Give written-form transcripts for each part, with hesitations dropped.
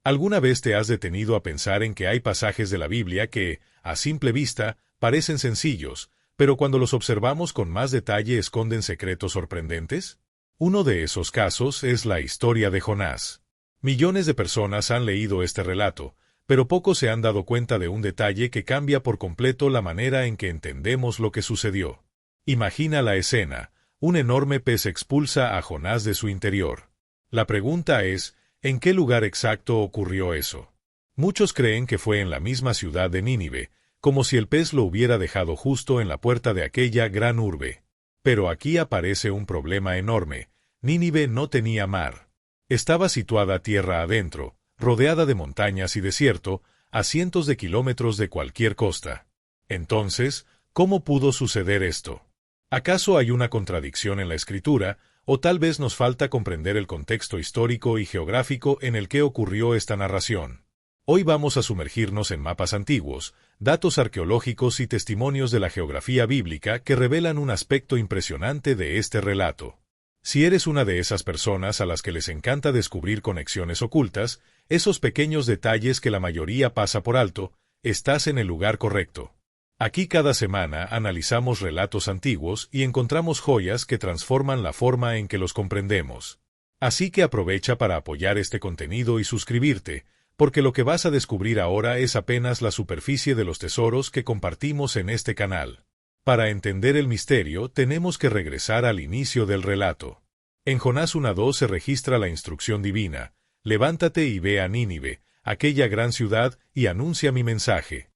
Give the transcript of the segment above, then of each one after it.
¿Alguna vez te has detenido a pensar en que hay pasajes de la Biblia que, a simple vista, parecen sencillos, pero cuando los observamos con más detalle esconden secretos sorprendentes? Uno de esos casos es la historia de Jonás. Millones de personas han leído este relato, pero pocos se han dado cuenta de un detalle que cambia por completo la manera en que entendemos lo que sucedió. Imagina la escena: un enorme pez expulsa a Jonás de su interior. La pregunta es, ¿en qué lugar exacto ocurrió eso? Muchos creen que fue en la misma ciudad de Nínive, como si el pez lo hubiera dejado justo en la puerta de aquella gran urbe. Pero aquí aparece un problema enorme. Nínive no tenía mar. Estaba situada tierra adentro, rodeada de montañas y desierto, a cientos de kilómetros de cualquier costa. Entonces, ¿cómo pudo suceder esto? ¿Acaso hay una contradicción en la escritura, o tal vez nos falta comprender el contexto histórico y geográfico en el que ocurrió esta narración? Hoy vamos a sumergirnos en mapas antiguos, datos arqueológicos y testimonios de la geografía bíblica que revelan un aspecto impresionante de este relato. Si eres una de esas personas a las que les encanta descubrir conexiones ocultas, esos pequeños detalles que la mayoría pasa por alto, estás en el lugar correcto. Aquí cada semana analizamos relatos antiguos y encontramos joyas que transforman la forma en que los comprendemos. Así que aprovecha para apoyar este contenido y suscribirte, porque lo que vas a descubrir ahora es apenas la superficie de los tesoros que compartimos en este canal. Para entender el misterio, tenemos que regresar al inicio del relato. En Jonás 1:2 se registra la instrucción divina: levántate y ve a Nínive, aquella gran ciudad, y anuncia mi mensaje.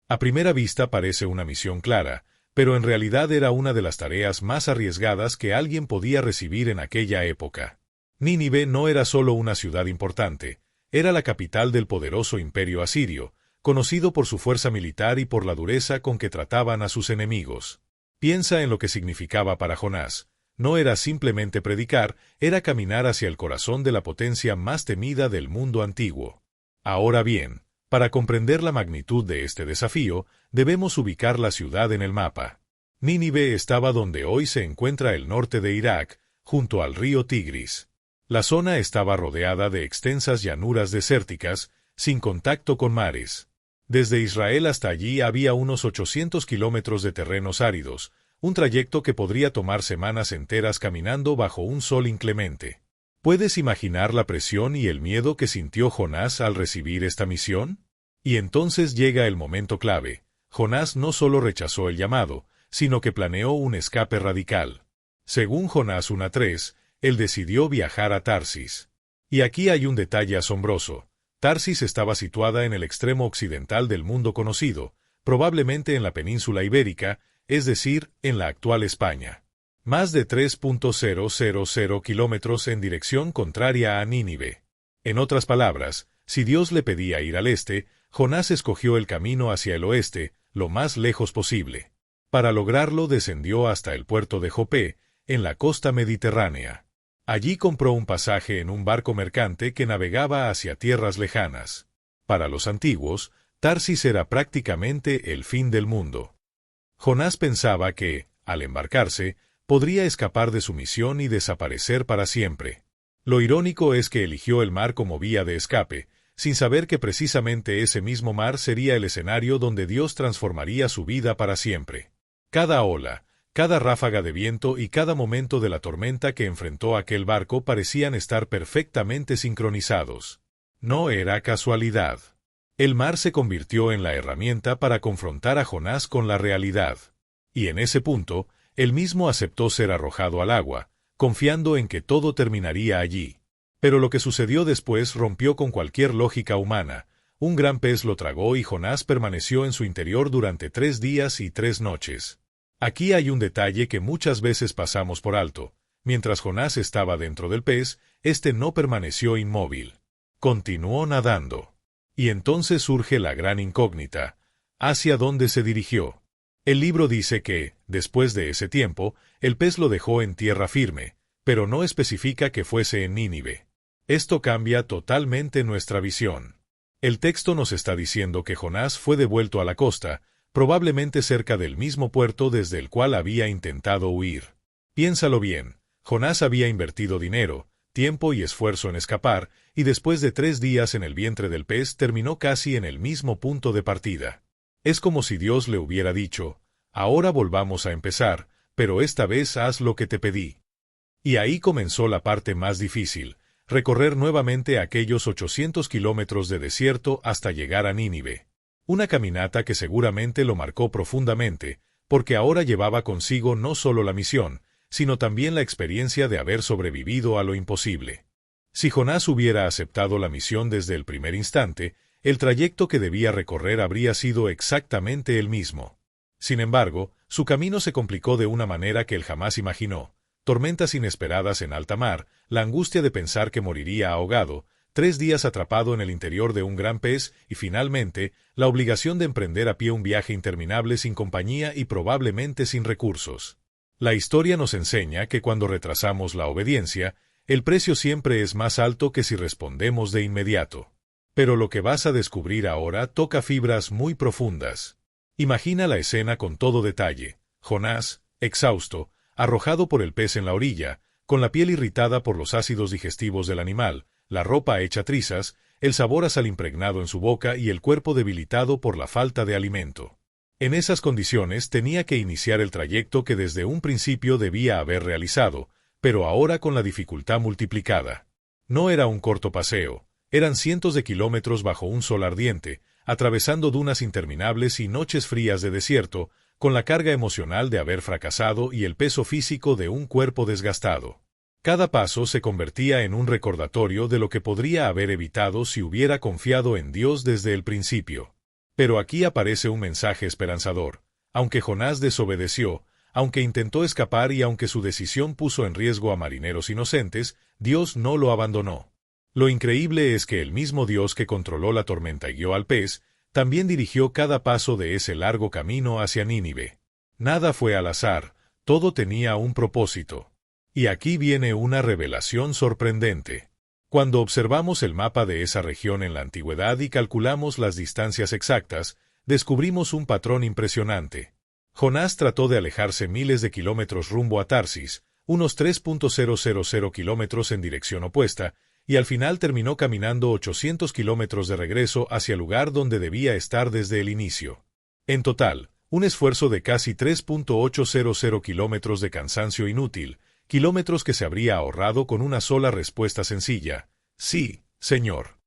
A primera vista parece una misión clara, pero en realidad era una de las tareas más arriesgadas que alguien podía recibir en aquella época. Nínive no era solo una ciudad importante, era la capital del poderoso imperio asirio, conocido por su fuerza militar y por la dureza con que trataban a sus enemigos. Piensa en lo que significaba para Jonás. No era simplemente predicar, era caminar hacia el corazón de la potencia más temida del mundo antiguo. Ahora bien, para comprender la magnitud de este desafío, debemos ubicar la ciudad en el mapa. Nínive estaba donde hoy se encuentra el norte de Irak, junto al río Tigris. La zona estaba rodeada de extensas llanuras desérticas, sin contacto con mares. Desde Israel hasta allí había unos 800 kilómetros de terrenos áridos, un trayecto que podría tomar semanas enteras caminando bajo un sol inclemente. ¿Puedes imaginar la presión y el miedo que sintió Jonás al recibir esta misión? Y entonces llega el momento clave. Jonás no solo rechazó el llamado, sino que planeó un escape radical. Según Jonás 1:3, él decidió viajar a Tarsis. Y aquí hay un detalle asombroso. Tarsis estaba situada en el extremo occidental del mundo conocido, probablemente en la península ibérica, es decir, en la actual España. Más de 3.000 kilómetros en dirección contraria a Nínive. En otras palabras, si Dios le pedía ir al este, Jonás escogió el camino hacia el oeste, lo más lejos posible. Para lograrlo descendió hasta el puerto de Jope, en la costa mediterránea. Allí compró un pasaje en un barco mercante que navegaba hacia tierras lejanas. Para los antiguos, Tarsis era prácticamente el fin del mundo. Jonás pensaba que, al embarcarse, podría escapar de su misión y desaparecer para siempre. Lo irónico es que eligió el mar como vía de escape, sin saber que precisamente ese mismo mar sería el escenario donde Dios transformaría su vida para siempre. Cada ola, cada ráfaga de viento y cada momento de la tormenta que enfrentó aquel barco parecían estar perfectamente sincronizados. No era casualidad. El mar se convirtió en la herramienta para confrontar a Jonás con la realidad. Y en ese punto, él mismo aceptó ser arrojado al agua, confiando en que todo terminaría allí. Pero lo que sucedió después rompió con cualquier lógica humana. Un gran pez lo tragó y Jonás permaneció en su interior durante 3 días y 3 noches. Aquí hay un detalle que muchas veces pasamos por alto. Mientras Jonás estaba dentro del pez, éste no permaneció inmóvil. Continuó nadando. Y entonces surge la gran incógnita. ¿Hacia dónde se dirigió? El libro dice que, después de ese tiempo, el pez lo dejó en tierra firme, pero no especifica que fuese en Nínive. Esto cambia totalmente nuestra visión. El texto nos está diciendo que Jonás fue devuelto a la costa, probablemente cerca del mismo puerto desde el cual había intentado huir. Piénsalo bien, Jonás había invertido dinero, tiempo y esfuerzo en escapar, y después de 3 días en el vientre del pez terminó casi en el mismo punto de partida. Es como si Dios le hubiera dicho, ahora volvamos a empezar, pero esta vez haz lo que te pedí. Y ahí comenzó la parte más difícil, recorrer nuevamente aquellos 800 kilómetros de desierto hasta llegar a Nínive. Una caminata que seguramente lo marcó profundamente, porque ahora llevaba consigo no solo la misión, sino también la experiencia de haber sobrevivido a lo imposible. Si Jonás hubiera aceptado la misión desde el primer instante, el trayecto que debía recorrer habría sido exactamente el mismo. Sin embargo, su camino se complicó de una manera que él jamás imaginó. Tormentas inesperadas en alta mar, la angustia de pensar que moriría ahogado, 3 días atrapado en el interior de un gran pez y, finalmente, la obligación de emprender a pie un viaje interminable sin compañía y probablemente sin recursos. La historia nos enseña que cuando retrasamos la obediencia, el precio siempre es más alto que si respondemos de inmediato. Pero lo que vas a descubrir ahora toca fibras muy profundas. Imagina la escena con todo detalle. Jonás, exhausto, arrojado por el pez en la orilla, con la piel irritada por los ácidos digestivos del animal, la ropa hecha trizas, el sabor a sal impregnado en su boca y el cuerpo debilitado por la falta de alimento. En esas condiciones tenía que iniciar el trayecto que desde un principio debía haber realizado, pero ahora con la dificultad multiplicada. No era un corto paseo, eran cientos de kilómetros bajo un sol ardiente, atravesando dunas interminables y noches frías de desierto, con la carga emocional de haber fracasado y el peso físico de un cuerpo desgastado. Cada paso se convertía en un recordatorio de lo que podría haber evitado si hubiera confiado en Dios desde el principio. Pero aquí aparece un mensaje esperanzador. Aunque Jonás desobedeció, aunque intentó escapar y aunque su decisión puso en riesgo a marineros inocentes, Dios no lo abandonó. Lo increíble es que el mismo Dios que controló la tormenta y guió al pez, también dirigió cada paso de ese largo camino hacia Nínive. Nada fue al azar, todo tenía un propósito. Y aquí viene una revelación sorprendente. Cuando observamos el mapa de esa región en la antigüedad y calculamos las distancias exactas, descubrimos un patrón impresionante. Jonás trató de alejarse miles de kilómetros rumbo a Tarsis, unos 3.000 kilómetros en dirección opuesta, y al final terminó caminando 800 kilómetros de regreso hacia el lugar donde debía estar desde el inicio. En total, un esfuerzo de casi 3.800 kilómetros de cansancio inútil, kilómetros que se habría ahorrado con una sola respuesta sencilla: sí, Señor.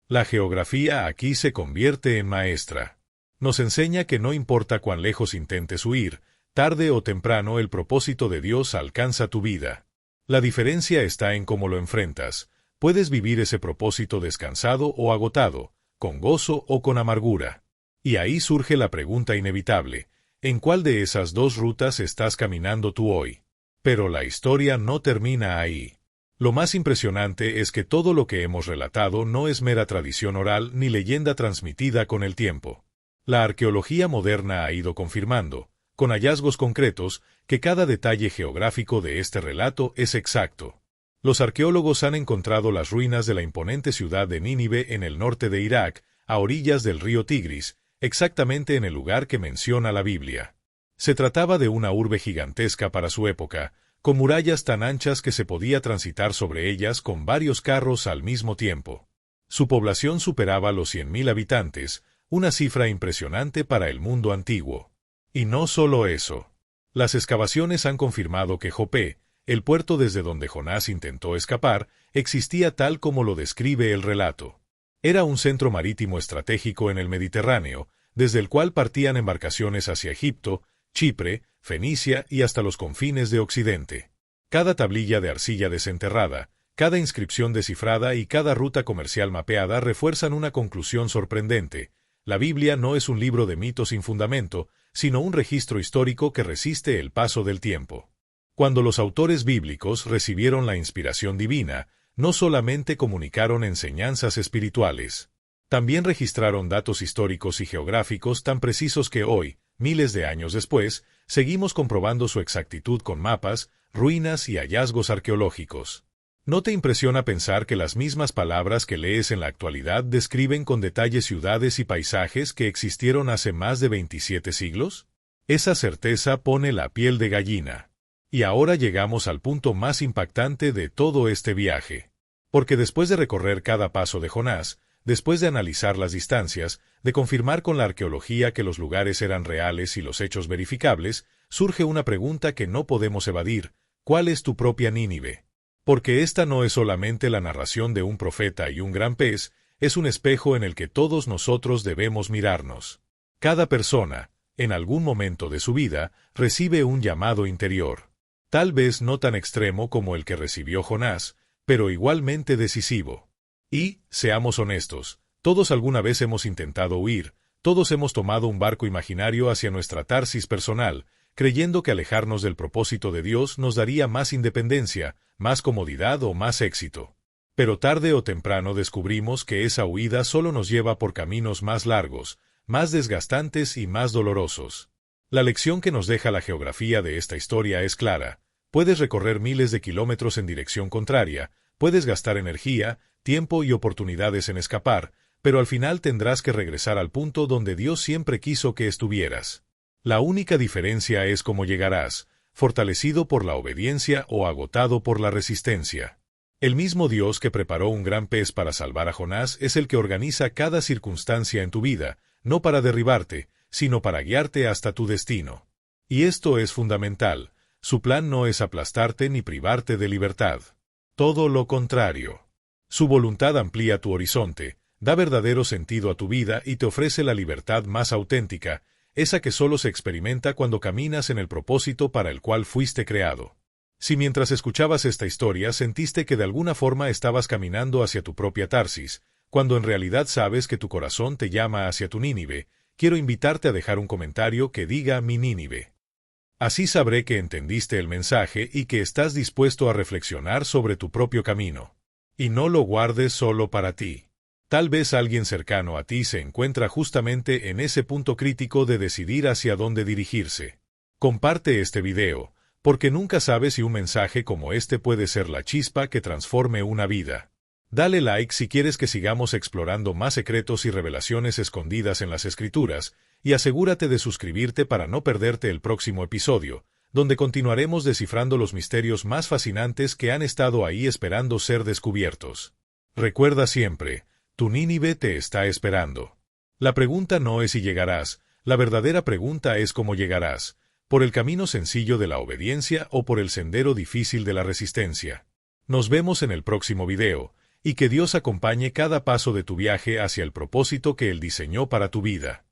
La geografía aquí se convierte en maestra. Nos enseña que no importa cuán lejos intentes huir, tarde o temprano el propósito de Dios alcanza tu vida. La diferencia está en cómo lo enfrentas. Puedes vivir ese propósito descansado o agotado, con gozo o con amargura. Y ahí surge la pregunta inevitable: ¿en cuál de esas dos rutas estás caminando tú hoy? Pero la historia no termina ahí. Lo más impresionante es que todo lo que hemos relatado no es mera tradición oral ni leyenda transmitida con el tiempo. La arqueología moderna ha ido confirmando, con hallazgos concretos, que cada detalle geográfico de este relato es exacto. Los arqueólogos han encontrado las ruinas de la imponente ciudad de Nínive en el norte de Irak, a orillas del río Tigris, exactamente en el lugar que menciona la Biblia. Se trataba de una urbe gigantesca para su época, con murallas tan anchas que se podía transitar sobre ellas con varios carros al mismo tiempo. Su población superaba los 100.000 habitantes, una cifra impresionante para el mundo antiguo. Y no solo eso. Las excavaciones han confirmado que Jope, el puerto desde donde Jonás intentó escapar, existía tal como lo describe el relato. Era un centro marítimo estratégico en el Mediterráneo, desde el cual partían embarcaciones hacia Egipto, Chipre, Fenicia y hasta los confines de Occidente. Cada tablilla de arcilla desenterrada, cada inscripción descifrada y cada ruta comercial mapeada refuerzan una conclusión sorprendente: la Biblia no es un libro de mitos sin fundamento, sino un registro histórico que resiste el paso del tiempo. Cuando los autores bíblicos recibieron la inspiración divina, no solamente comunicaron enseñanzas espirituales, también registraron datos históricos y geográficos tan precisos que hoy, miles de años después, seguimos comprobando su exactitud con mapas, ruinas y hallazgos arqueológicos. ¿No te impresiona pensar que las mismas palabras que lees en la actualidad describen con detalle ciudades y paisajes que existieron hace más de 27 siglos? Esa certeza pone la piel de gallina. Y ahora llegamos al punto más impactante de todo este viaje. Porque después de recorrer cada paso de Jonás, después de analizar las distancias, de confirmar con la arqueología que los lugares eran reales y los hechos verificables, surge una pregunta que no podemos evadir: ¿cuál es tu propia Nínive? Porque esta no es solamente la narración de un profeta y un gran pez, es un espejo en el que todos nosotros debemos mirarnos. Cada persona, en algún momento de su vida, recibe un llamado interior. Tal vez no tan extremo como el que recibió Jonás, pero igualmente decisivo. Y, seamos honestos, todos alguna vez hemos intentado huir, todos hemos tomado un barco imaginario hacia nuestra Tarsis personal, creyendo que alejarnos del propósito de Dios nos daría más independencia, más comodidad o más éxito. Pero tarde o temprano descubrimos que esa huida solo nos lleva por caminos más largos, más desgastantes y más dolorosos. La lección que nos deja la geografía de esta historia es clara. Puedes recorrer miles de kilómetros en dirección contraria, puedes gastar energía, tiempo y oportunidades en escapar, pero al final tendrás que regresar al punto donde Dios siempre quiso que estuvieras. La única diferencia es cómo llegarás, fortalecido por la obediencia o agotado por la resistencia. El mismo Dios que preparó un gran pez para salvar a Jonás es el que organiza cada circunstancia en tu vida, no para derribarte, sino para guiarte hasta tu destino. Y esto es fundamental: su plan no es aplastarte ni privarte de libertad. Todo lo contrario. Su voluntad amplía tu horizonte, da verdadero sentido a tu vida y te ofrece la libertad más auténtica, esa que solo se experimenta cuando caminas en el propósito para el cual fuiste creado. Si mientras escuchabas esta historia sentiste que de alguna forma estabas caminando hacia tu propia Tarsis, cuando en realidad sabes que tu corazón te llama hacia tu Nínive, quiero invitarte a dejar un comentario que diga mi Nínive. Así sabré que entendiste el mensaje y que estás dispuesto a reflexionar sobre tu propio camino. Y no lo guardes solo para ti. Tal vez alguien cercano a ti se encuentra justamente en ese punto crítico de decidir hacia dónde dirigirse. Comparte este video, porque nunca sabes si un mensaje como este puede ser la chispa que transforme una vida. Dale like si quieres que sigamos explorando más secretos y revelaciones escondidas en las Escrituras, y asegúrate de suscribirte para no perderte el próximo episodio, donde continuaremos descifrando los misterios más fascinantes que han estado ahí esperando ser descubiertos. Recuerda siempre, tu Nínive te está esperando. La pregunta no es si llegarás, la verdadera pregunta es cómo llegarás, por el camino sencillo de la obediencia o por el sendero difícil de la resistencia. Nos vemos en el próximo video, y que Dios acompañe cada paso de tu viaje hacia el propósito que Él diseñó para tu vida.